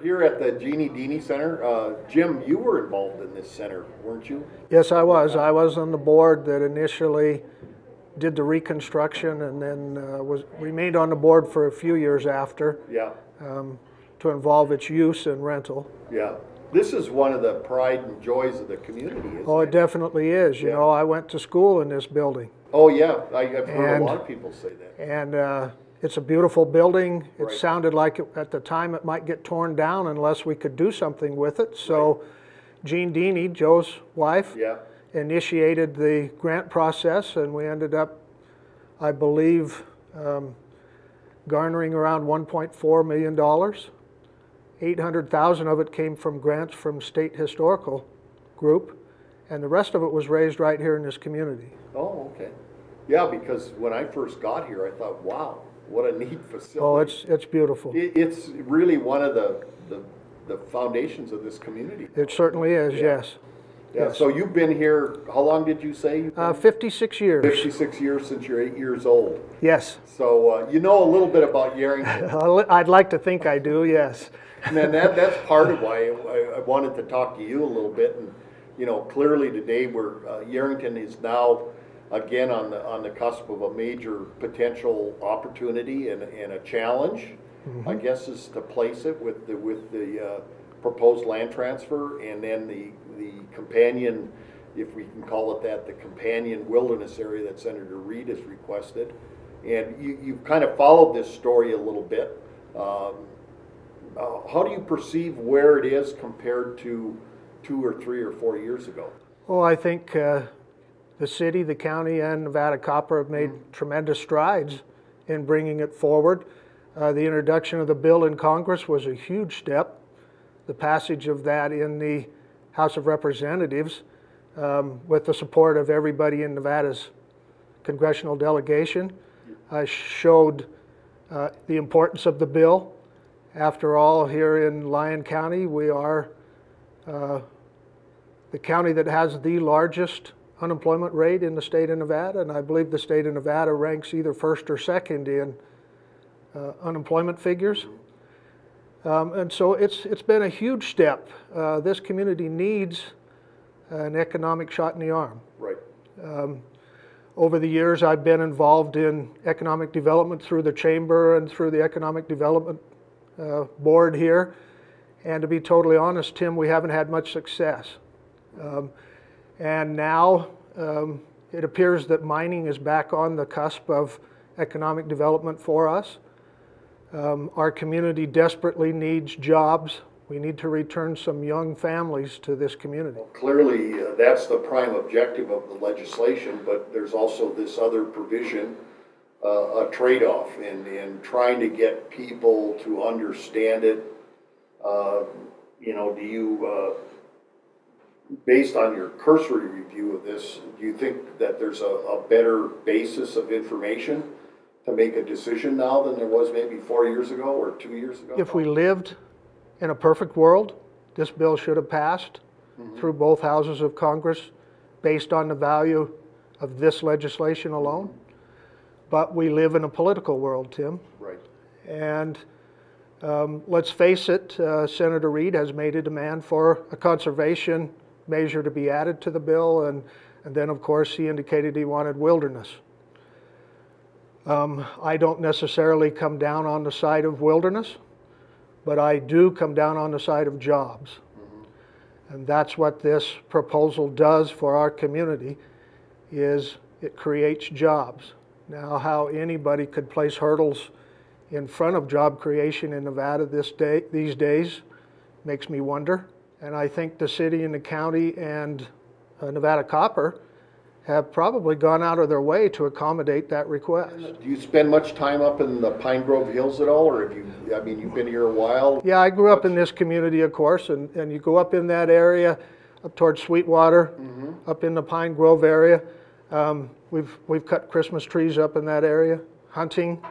here at the Jeannie Deeney Center. Jim, you were involved in this center, weren't you? Yes, I was. I was on the board that initially did the reconstruction, and then remained on the board for a few years after. Yeah. To involve its use and rental. Yeah. This is one of the pride and joys of the community, isn't Oh, it definitely is. You know, I went to school in this building. Oh, yeah. I've heard a lot of people say that. And it's a beautiful building. It Right. sounded like at the time it might get torn down unless we could do something with it. So Jean Deeney, Joe's wife, initiated the grant process, and we ended up, I believe, garnering around $1.4 million. 800,000 of it came from grants from State Historical Group, and the rest of it was raised right here in this community. Oh, okay. Yeah, because when I first got here, I thought, wow, what a neat facility. Oh, it's beautiful. It's really one of the foundations of this community. It certainly is, yes. Yeah, so you've been here, how long did you say? 56 years. 56 years since you're 8 years old. Yes. So you know a little bit about Yerington. I'd like to think I do, yes. And then that's part of why I wanted to talk to you a little bit. And you know, clearly today Yerington is now again on the cusp of a major potential opportunity and a challenge. Mm-hmm. I guess is to place it with the proposed land transfer, and then the companion, if we can call it that, the companion wilderness area that Senator Reed has requested. And you've kind of followed this story a little bit. How do you perceive where it is compared to 2 or 3 or 4 years ago? Well, I think the city, the county, and Nevada Copper have made tremendous strides in bringing it forward. The introduction of the bill in Congress was a huge step. The passage of that in the House of Representatives, with the support of everybody in Nevada's congressional delegation, showed the importance of the bill. After all, here in Lyon County, we are the county that has the largest unemployment rate in the state of Nevada, and I believe the state of Nevada ranks either first or second in unemployment figures. And so it's been a huge step. This community needs an economic shot in the arm. Right. Over the years, I've been involved in economic development through the chamber and through the economic development board here. And to be totally honest, Tim, we haven't had much success. And now it appears that mining is back on the cusp of economic development for us. Our community desperately needs jobs. We need to return some young families to this community. Well, clearly, that's the prime objective of the legislation, but there's also this other provision, a trade-off in trying to get people to understand it. You know, do you, based on your cursory review of this, do you think that there's a better basis of information to make a decision now than there was maybe 4 years ago or 2 years ago? If we lived in a perfect world, this bill should have passed through both houses of Congress based on the value of this legislation alone. But we live in a political world, Tim. Right. And let's face it, Senator Reed has made a demand for a conservation measure to be added to the bill, and then of course he indicated he wanted wilderness. I don't necessarily come down on the side of wilderness, but I do come down on the side of jobs. And that's what this proposal does for our community, is it creates jobs. Now, how anybody could place hurdles in front of job creation in Nevada these days makes me wonder. And I think the city and the county and Nevada Copper have probably gone out of their way to accommodate that request. Do you spend much time up in the Pine Grove Hills at all, or have you, I mean, you've been here a while? Yeah, I grew up in this community, of course, and you go up in that area, up towards Sweetwater, up in the Pine Grove area. We've cut Christmas trees up in that area, hunting,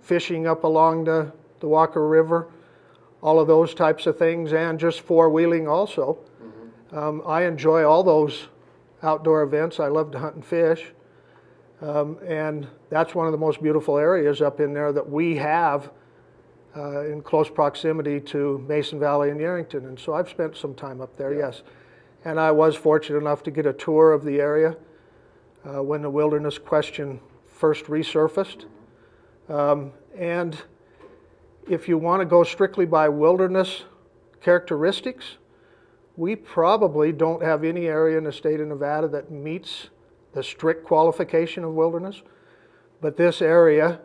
fishing up along the Walker River, all of those types of things, and just four-wheeling also. I enjoy all those outdoor events. I love to hunt and fish, and that's one of the most beautiful areas up in there that we have in close proximity to Mason Valley and Yerington. And so I've spent some time up there, yes. And I was fortunate enough to get a tour of the area when the wilderness question first resurfaced. And if you want to go strictly by wilderness characteristics, we probably don't have any area in the state of Nevada that meets the strict qualification of wilderness. But this area,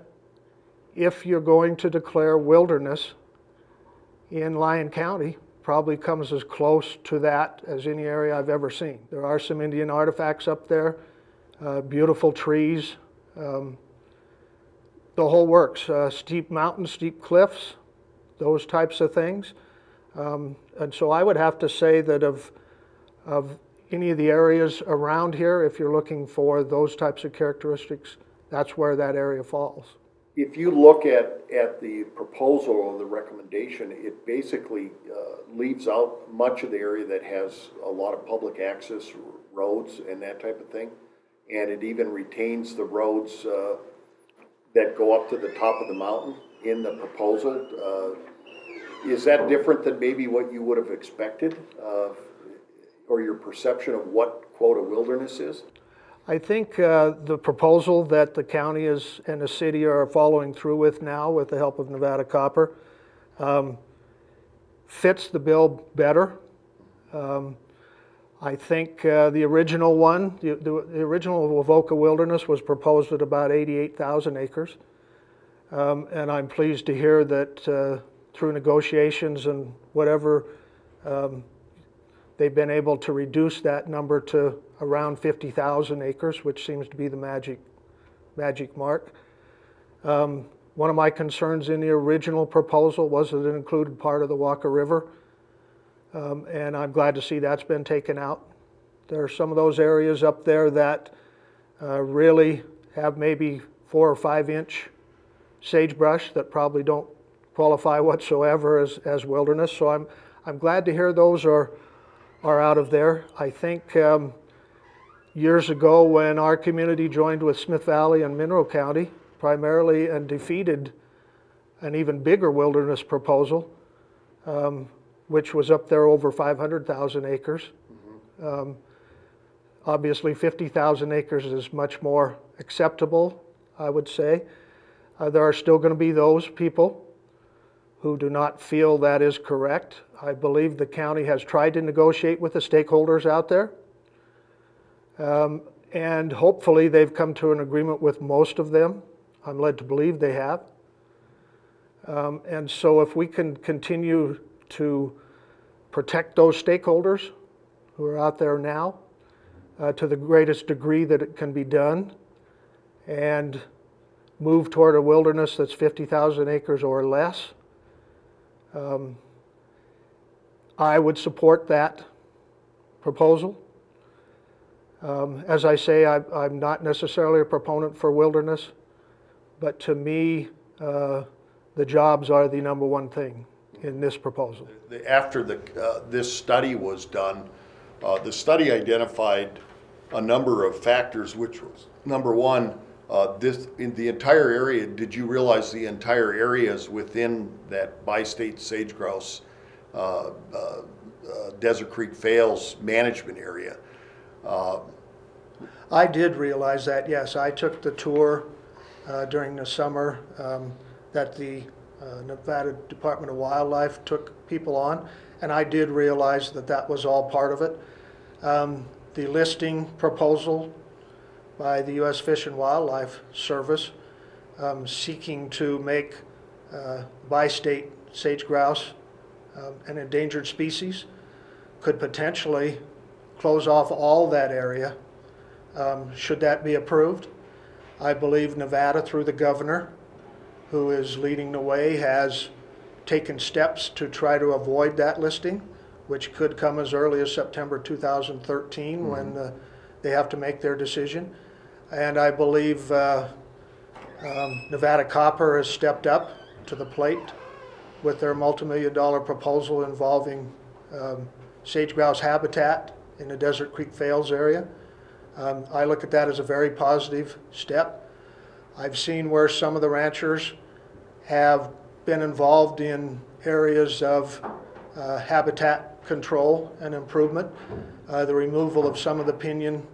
if you're going to declare wilderness in Lyon County, probably comes as close to that as any area I've ever seen. There are some Indian artifacts up there, beautiful trees, the whole works, steep mountains, steep cliffs, those types of things. And so I would have to say that of any of the areas around here, if you're looking for those types of characteristics, that's where that area falls. If you look at the proposal or the recommendation, it basically leaves out much of the area that has a lot of public access roads and that type of thing. And it even retains the roads that go up to the top of the mountain in the proposal. Is that different than maybe what you would have expected, or your perception of what, quote, a wilderness is? I think the proposal that the county and the city are following through with now with the help of Nevada Copper fits the bill better. I think the original one, the original Avoca Wilderness was proposed at about 88,000 acres. And I'm pleased to hear that through negotiations and whatever, they've been able to reduce that number to around 50,000 acres, which seems to be the magic mark. One of my concerns in the original proposal was that it included part of the Walker River, and I'm glad to see that's been taken out. There are some of those areas up there that really have maybe 4 or 5 inch sagebrush that probably don't qualify whatsoever as wilderness. So I'm glad to hear those are out of there. I think years ago when our community joined with Smith Valley and Monroe County primarily and defeated an even bigger wilderness proposal, which was up there over 500,000 acres. Obviously 50,000 acres is much more acceptable, I would say. There are still going to be those people who do not feel that is correct. I believe the county has tried to negotiate with the stakeholders out there. And hopefully they've come to an agreement with most of them. I'm led to believe they have. And so if we can continue to protect those stakeholders who are out there now to the greatest degree that it can be done and move toward a wilderness that's 50,000 acres or less, I would support that proposal. As I say, I'm not necessarily a proponent for wilderness, but to me, the jobs are the number one thing in this proposal. After this study was done, the study identified a number of factors, which was, number one, in the entire area, did you realize the entire areas within that bi-state sage-grouse Desert Creek Fails management area? I did realize that, yes. I took the tour during the summer that the Nevada Department of Wildlife took people on, and I did realize that that was all part of it. The listing proposal by the U.S. Fish and Wildlife Service seeking to make bi-state sage-grouse an endangered species could potentially close off all that area should that be approved. I believe Nevada, through the governor, who is leading the way, has taken steps to try to avoid that listing, which could come as early as September 2013 when they have to make their decision. And I believe Nevada Copper has stepped up to the plate with their multi-million-dollar proposal involving sage-grouse habitat in the Desert Creek Fails area. I look at that as a very positive step. I've seen where some of the ranchers have been involved in areas of habitat control and improvement, the removal of some of the pinyon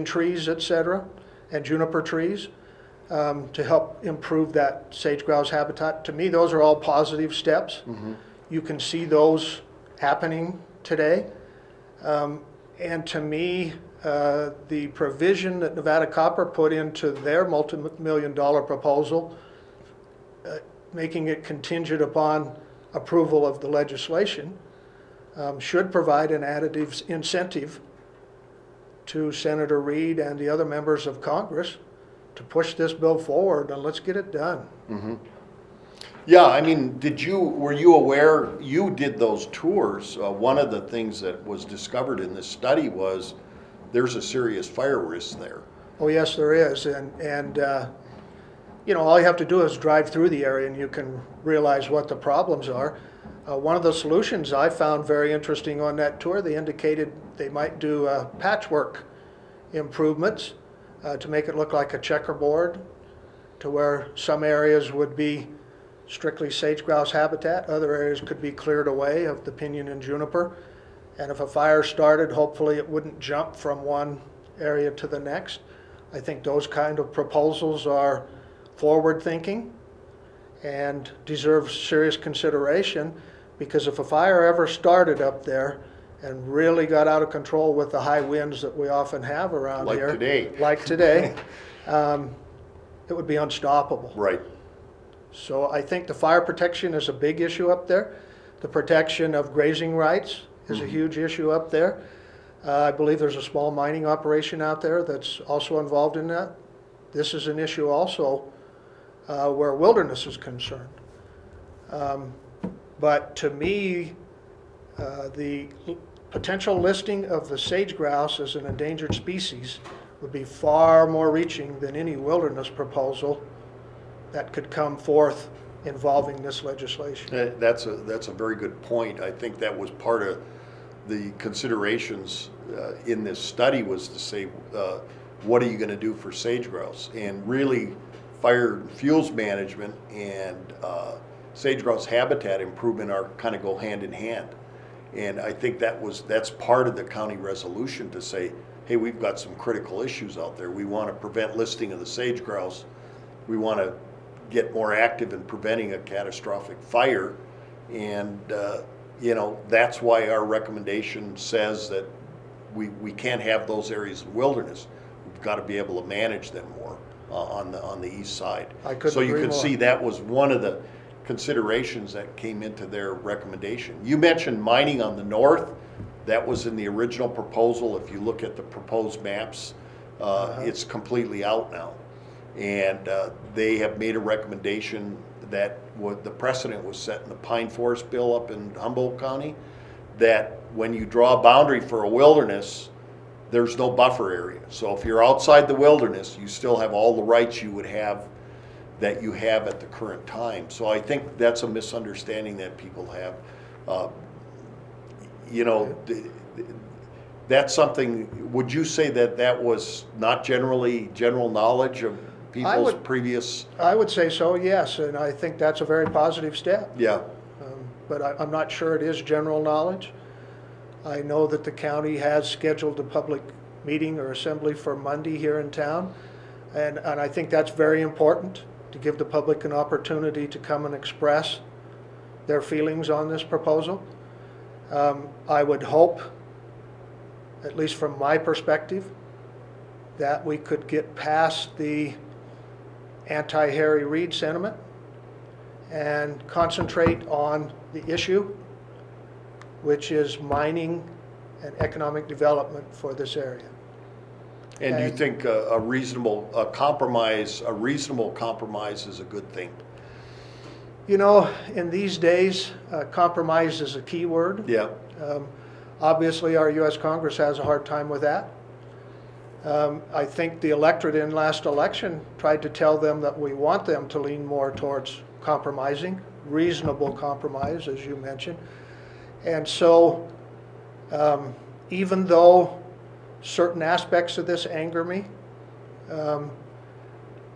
trees, etc., and juniper trees to help improve that sage-grouse habitat. To me, those are all positive steps. Mm-hmm. You can see those happening today. And to me, the provision that Nevada Copper put into their multi-million-dollar proposal, making it contingent upon approval of the legislation, should provide an additive incentive to Senator Reid and the other members of Congress to push this bill forward, and let's get it done. Mm-hmm. Yeah, I mean, were you aware, you did those tours, one of the things that was discovered in this study was there's a serious fire risk there. Oh yes, there is, and you know, all you have to do is drive through the area and you can realize what the problems are. One of the solutions I found very interesting on that tour, they indicated they might do patchwork improvements to make it look like a checkerboard, to where some areas would be strictly sage-grouse habitat, other areas could be cleared away of the pinyon and juniper, and if a fire started, hopefully it wouldn't jump from one area to the next. I think those kind of proposals are forward-thinking and deserve serious consideration, because if a fire ever started up there and really got out of control with the high winds that we often have around like here, today. like today, it would be unstoppable. Right. So I think the fire protection is a big issue up there. The protection of grazing rights is a huge issue up there. I believe there's a small mining operation out there that's also involved in that. This is an issue also where wilderness is concerned. But to me, the potential listing of the sage-grouse as an endangered species would be far more reaching than any wilderness proposal that could come forth involving this legislation. That's a very good point. I think that was part of the considerations in this study, was to say, what are you going to do for sage-grouse? And really, fire and fuels management and sage-grouse habitat improvement are kind of go hand in hand. And I think that's part of the county resolution, to say, hey, we've got some critical issues out there. We want to prevent listing of the sage-grouse. We want to get more active in preventing a catastrophic fire. And you know, that's why our recommendation says that we can't have those areas of wilderness. We've got to be able to manage them more on the east side. So you can see that was one of the considerations that came into their recommendation. You mentioned mining on the north. That was in the original proposal. If you look at the proposed maps, it's completely out now. And they have made a recommendation that the precedent was set in the Pine Forest Bill up in Humboldt County, that when you draw a boundary for a wilderness, there's no buffer area. So if you're outside the wilderness, you still have all the rights you would have that you have at the current time. So I think that's a misunderstanding that people have. You know, that's something, would you say that that was not general knowledge of people's previous? I would say so, yes, and I think that's a very positive step. Yeah. But I'm not sure it is general knowledge. I know that the county has scheduled a public meeting or assembly for Monday here in town, and I think that's very important, to give the public an opportunity to come and express their feelings on this proposal. I would hope, at least from my perspective, that we could get past the anti-Harry Reid sentiment and concentrate on the issue, which is mining and economic development for this area. And you think a reasonable compromise is a good thing? You know, in these days, compromise is a key word. Yeah. Obviously, our U.S. Congress has a hard time with that. I think the electorate in last election tried to tell them that we want them to lean more towards compromising, reasonable compromise, as you mentioned. And so, even though certain aspects of this anger me,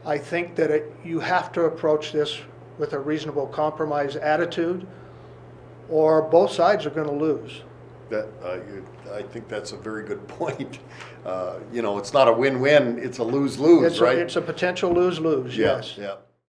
I think that you have to approach this with a reasonable compromise attitude, or both sides are going to lose. That, I think that's a very good point. You know, it's not a win-win, it's a lose-lose, right? It's a potential lose-lose, Yeah, yes. yeah.